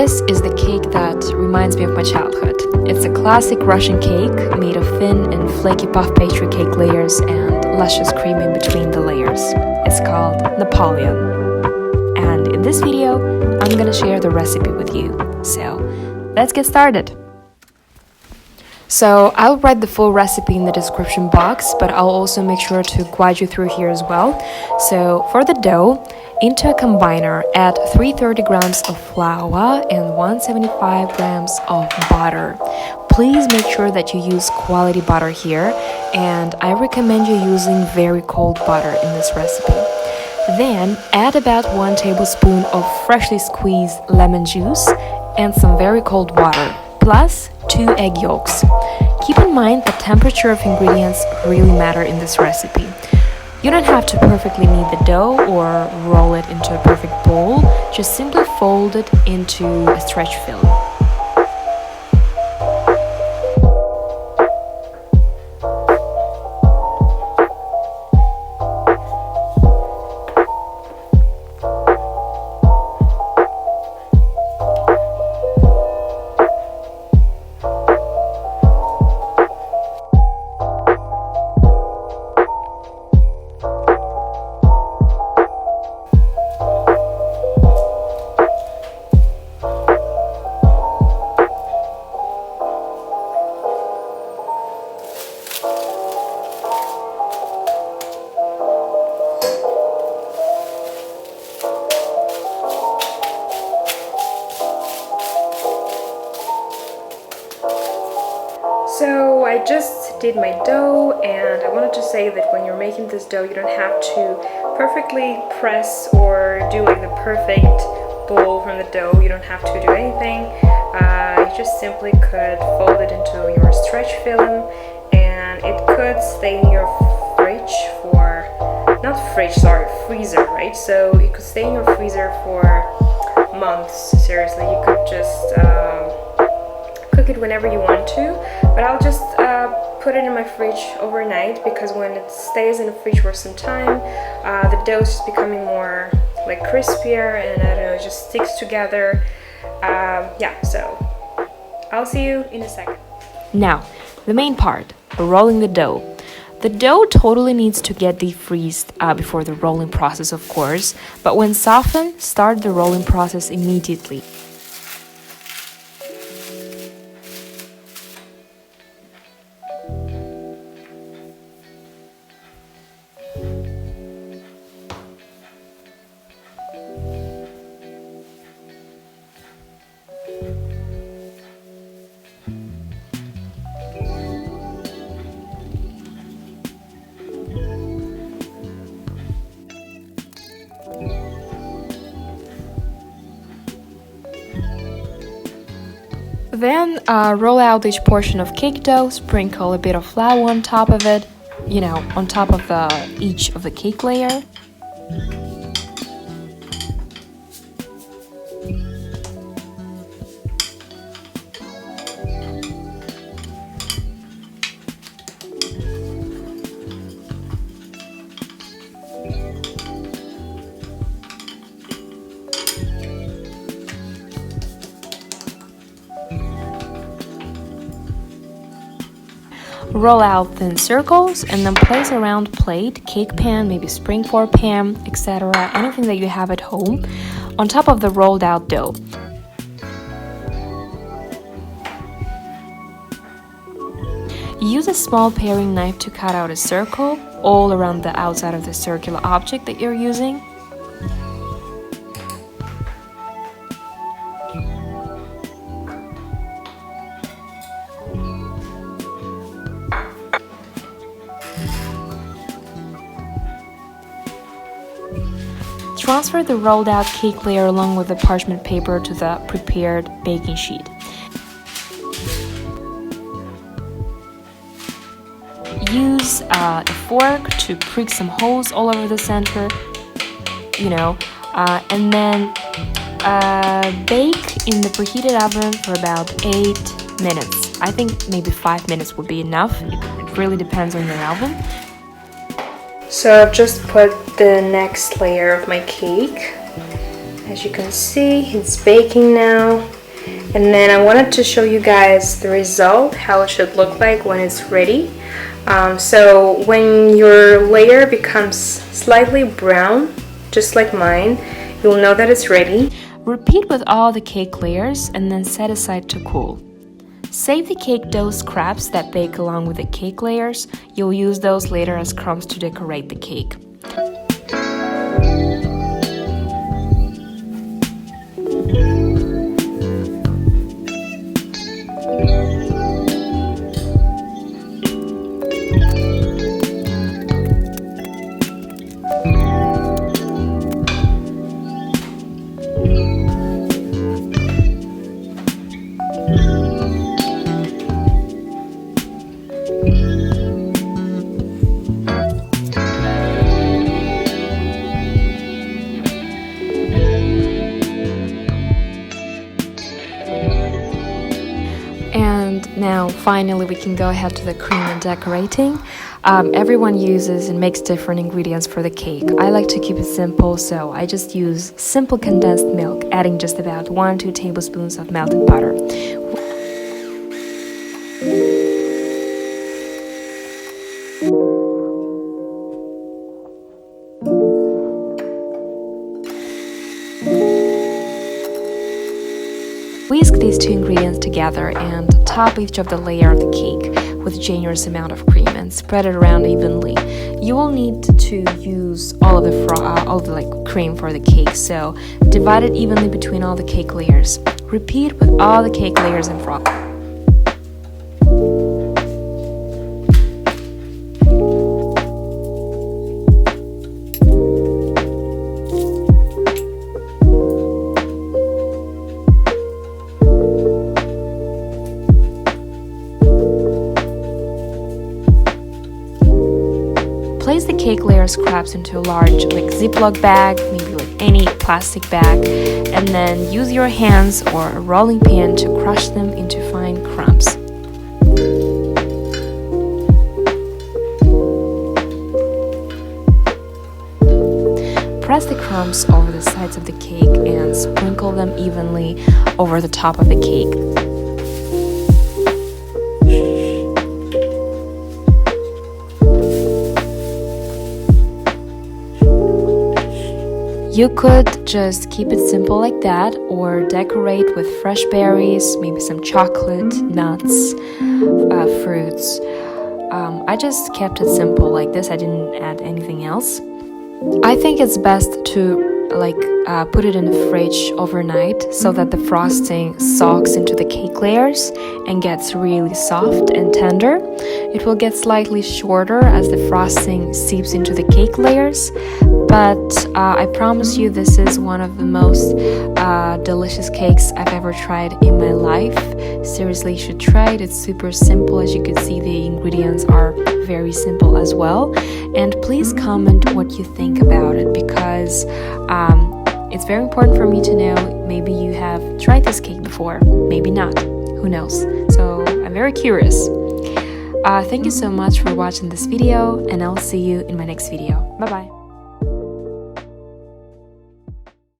This is the cake that reminds me of my childhood. It's a classic Russian cake made of thin and flaky puff pastry cake layers and luscious cream in between the layers. It's called Napoleon. And in this video, I'm gonna share the recipe with you. So, let's get started. So, I'll write the full recipe in the description box, but I'll also make sure to guide you through here as well. So, for the dough, into a combiner, add 330 grams of flour and 175 grams of butter. Please make sure that you use quality butter here, and I recommend you using very cold butter in this recipe. Then, add about 1 tablespoon of freshly squeezed lemon juice and some very cold water, plus 2 egg yolks. Keep in mind the temperature of ingredients really matter in this recipe. You don't have to perfectly knead the dough or roll it into a perfect ball, just simply fold it into a stretch film. So I just did my dough, and I wanted to say that when you're making this dough, you don't have to perfectly press or do like the perfect ball from the dough. You don't have to do anything. You just simply could fold it into your stretch film, and it could stay in your fridge for, not fridge, sorry, freezer, right? So it could stay in your freezer for months. Seriously, you could just cook it whenever you want to, but I'll just put it in my fridge overnight, because when it stays in the fridge for some time, the dough is just becoming more like crispier, and I don't know, it just sticks together. Yeah, so I'll see you in a second. Now, the main part, rolling the dough. The dough totally needs to get defreezed before the rolling process, of course, but when softened, start the rolling process immediately. Then roll out each portion of cake dough, sprinkle a bit of flour on top of it, on top of each of the cake layer. Roll out thin circles and then place a round plate, cake pan, maybe spring form pan, etc., anything that you have at home, on top of the rolled out dough. Use a small paring knife to cut out a circle all around the outside of the circular object that you're using. Transfer the rolled out cake layer along with the parchment paper to the prepared baking sheet. Use a fork to prick some holes all over the center, and then bake in the preheated oven for about 8 minutes. I think maybe 5 minutes would be enough. It really depends on your oven. So I've just put the next layer of my cake. As you can see, it's baking now. And then I wanted to show you guys the result, how it should look like when it's ready. So when your layer becomes slightly brown, just like mine, you'll know that it's ready. Repeat with all the cake layers and then set aside to cool. Save the cake dough scraps that bake along with the cake layers. You'll use those later as crumbs to decorate the cake. And now finally we can go ahead to the cream and decorating. Everyone uses and makes different ingredients for the cake. I like to keep it simple, so I just use simple condensed milk, adding just about 1-2 tablespoons of melted butter. Whisk these two ingredients together and top each of the layer of the cake with a generous amount of cream and spread it around evenly. You will need to use all of the cream for the cake, so divide it evenly between all the cake layers. Repeat with all the cake layers and froth. Place the cake layer scraps into a large Ziploc bag, maybe any plastic bag, and then use your hands or a rolling pin to crush them into fine crumbs. Press the crumbs over the sides of the cake and sprinkle them evenly over the top of the cake. You could just keep it simple like that, or decorate with fresh berries, maybe some chocolate, nuts, fruits. I just kept it simple like this. I didn't add anything else. I think it's best to put it in the fridge overnight so that the frosting soaks into the cake layers and gets really soft and tender. It will get slightly shorter as the frosting seeps into the cake layers, but I promise you this is one of the most delicious cakes I've ever tried in my life. Seriously, you should try it. It's super simple. As you can see, the ingredients are very simple as well. And please comment what you think about it, because it's very important for me to know. Maybe you have tried this cake before, maybe not, who knows. So I'm very curious. Thank you so much for watching this video, and I'll see you in my next video. Bye bye.